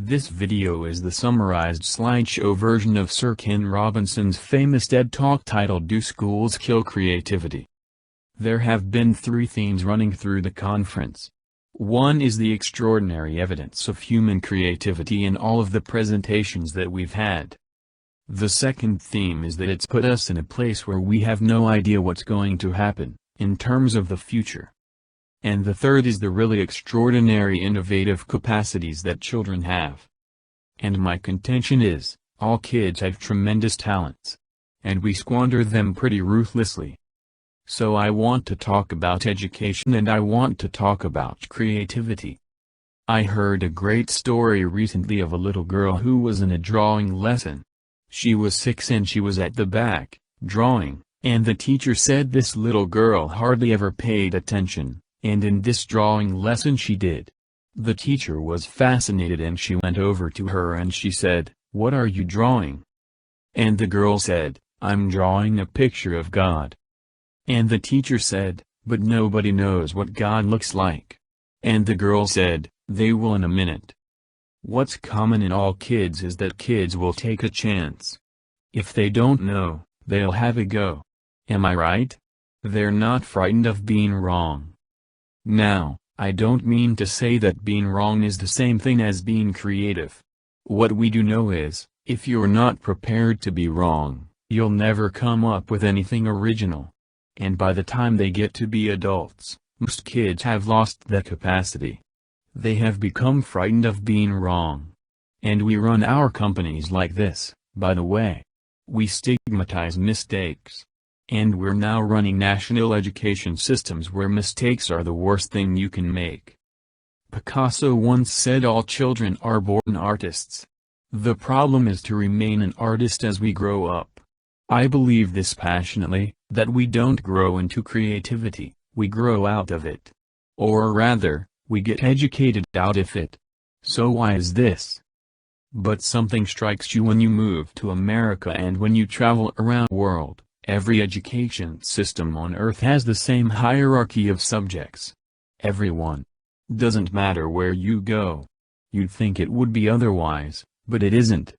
This video is the summarized slideshow version of Sir Ken Robinson's famous TED Talk titled "Do Schools Kill Creativity?" There have been three themes running through the conference. One is the extraordinary evidence of human creativity in all of the presentations that we've had. The second theme is that it's put us in a place where we have no idea what's going to happen, in terms of the future. And the third is the really extraordinary innovative capacities that children have. And my contention is, all kids have tremendous talents. And we squander them pretty ruthlessly. So I want to talk about education and I want to talk about creativity. I heard a great story recently of a little girl who was in a drawing lesson. She was 6 and she was at the back, drawing, and the teacher said this little girl hardly ever paid attention. And in this drawing lesson she did. The teacher was fascinated and she went over to her and she said, "What are you drawing?" And the girl said, "I'm drawing a picture of God." And the teacher said, "But nobody knows what God looks like." And the girl said, "They will in a minute." What's common in all kids is that kids will take a chance. If they don't know, they'll have a go. Am I right? They're not frightened of being wrong. Now, I don't mean to say that being wrong is the same thing as being creative. What we do know is, if you're not prepared to be wrong, you'll never come up with anything original. And by the time they get to be adults, most kids have lost that capacity. They have become frightened of being wrong. And we run our companies like this, by the way. We stigmatize mistakes. And we're now running national education systems where mistakes are the worst thing you can make. Picasso once said all children are born artists. The problem is to remain an artist as we grow up. I believe this passionately, that we don't grow into creativity, we grow out of it. Or rather, we get educated out of it. So why is this? But something strikes you when you move to America and when you travel around the world. Every education system on earth has the same hierarchy of subjects. Everyone. Doesn't matter where you go. You'd think it would be otherwise, but it isn't.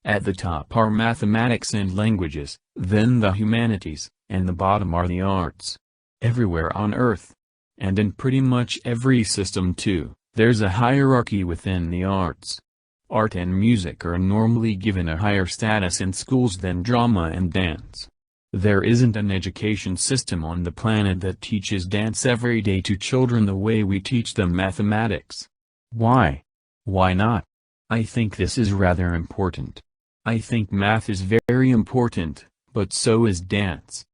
At the top are mathematics and languages, then the humanities, and the bottom are the arts. Everywhere on earth. And in pretty much every system too, there's a hierarchy within the arts. Art and music are normally given a higher status in schools than drama and dance. There isn't an education system on the planet that teaches dance every day to children the way we teach them mathematics. Why? Why not? I think this is rather important. I think math is very important, but so is dance.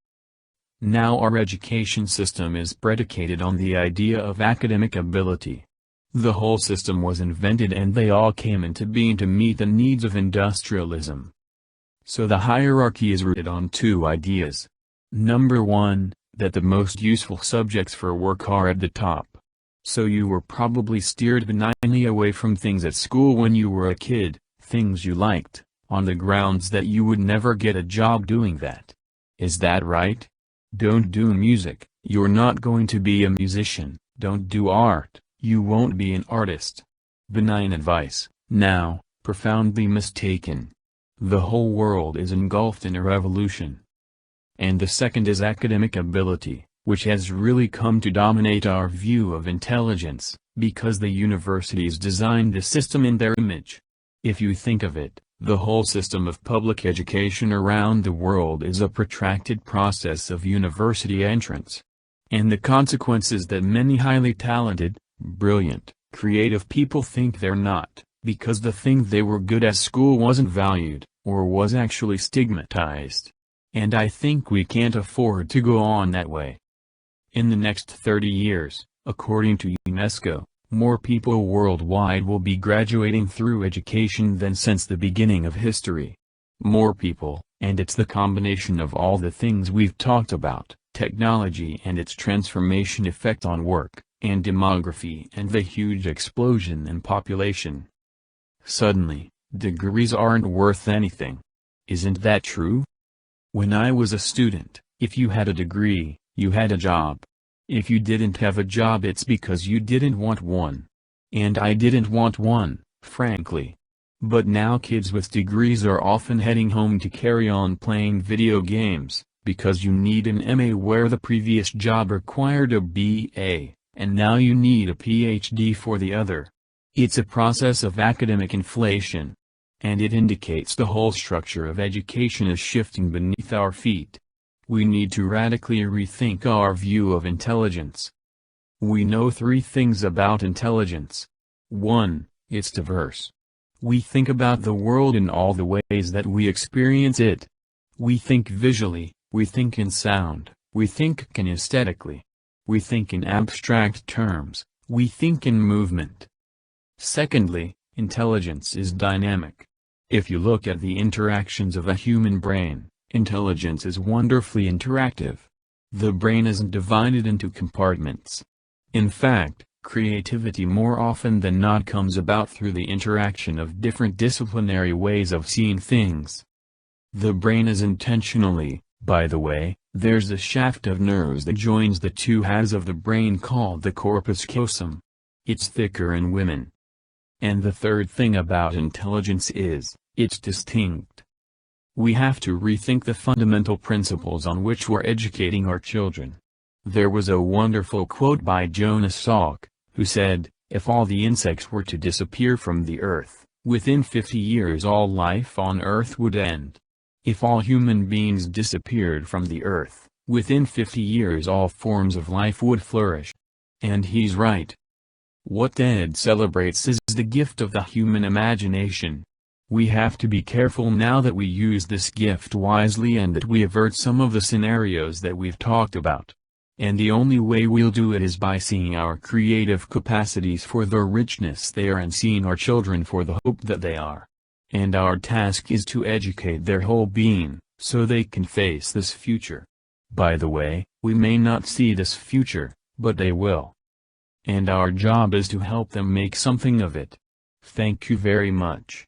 Now our education system is predicated on the idea of academic ability. The whole system was invented and they all came into being to meet the needs of industrialism. So the hierarchy is rooted on two ideas. Number one, that the most useful subjects for work are at the top. So you were probably steered benignly away from things at school when you were a kid, things you liked, on the grounds that you would never get a job doing that. Is that right? Don't do music, you're not going to be a musician. Don't do art, you won't be an artist. Benign advice, now, profoundly mistaken. The whole world is engulfed in a revolution. And the second is academic ability, which has really come to dominate our view of intelligence, because the universities designed the system in their image. If you think of it, the whole system of public education around the world is a protracted process of university entrance. And the consequence is that many highly talented, brilliant, creative people think they're not, because the thing they were good at school wasn't valued, or was actually stigmatized. And I think we can't afford to go on that way. In the next 30 years, according to UNESCO, more people worldwide will be graduating through education than since the beginning of history. More people, and it's the combination of all the things we've talked about, technology and its transformation effect on work, and demography and the huge explosion in population. Suddenly, degrees aren't worth anything. Isn't that true? When I was a student, if you had a degree, you had a job. If you didn't have a job it's because you didn't want one. And I didn't want one, frankly. But now kids with degrees are often heading home to carry on playing video games, because you need an MA where the previous job required a BA, and now you need a PhD for the other. It's a process of academic inflation. And it indicates the whole structure of education is shifting beneath our feet. We need to radically rethink our view of intelligence. We know three things about intelligence. 1. It's diverse. We think about the world in all the ways that we experience it. We think visually, we think in sound, we think kinesthetically. We think in abstract terms, we think in movement. Secondly, intelligence is dynamic. If you look at the interactions of a human brain, intelligence is wonderfully interactive. The brain isn't divided into compartments. In fact, creativity more often than not comes about through the interaction of different disciplinary ways of seeing things. The brain is intentionally, by the way, there's a shaft of nerves that joins the two halves of the brain called the corpus callosum. It's thicker in women. And the third thing about intelligence is, it's distinct. We have to rethink the fundamental principles on which we're educating our children. There was a wonderful quote by Jonas Salk, who said, "If all the insects were to disappear from the earth, within 50 years all life on earth would end. If all human beings disappeared from the earth, within 50 years all forms of life would flourish." And he's right. What TED celebrates is the gift of the human imagination. We have to be careful now that we use this gift wisely and that we avert some of the scenarios that we've talked about. And the only way we'll do it is by seeing our creative capacities for the richness they are and seeing our children for the hope that they are. And our task is to educate their whole being, so they can face this future. By the way, we may not see this future, but they will. And our job is to help them make something of it. Thank you very much.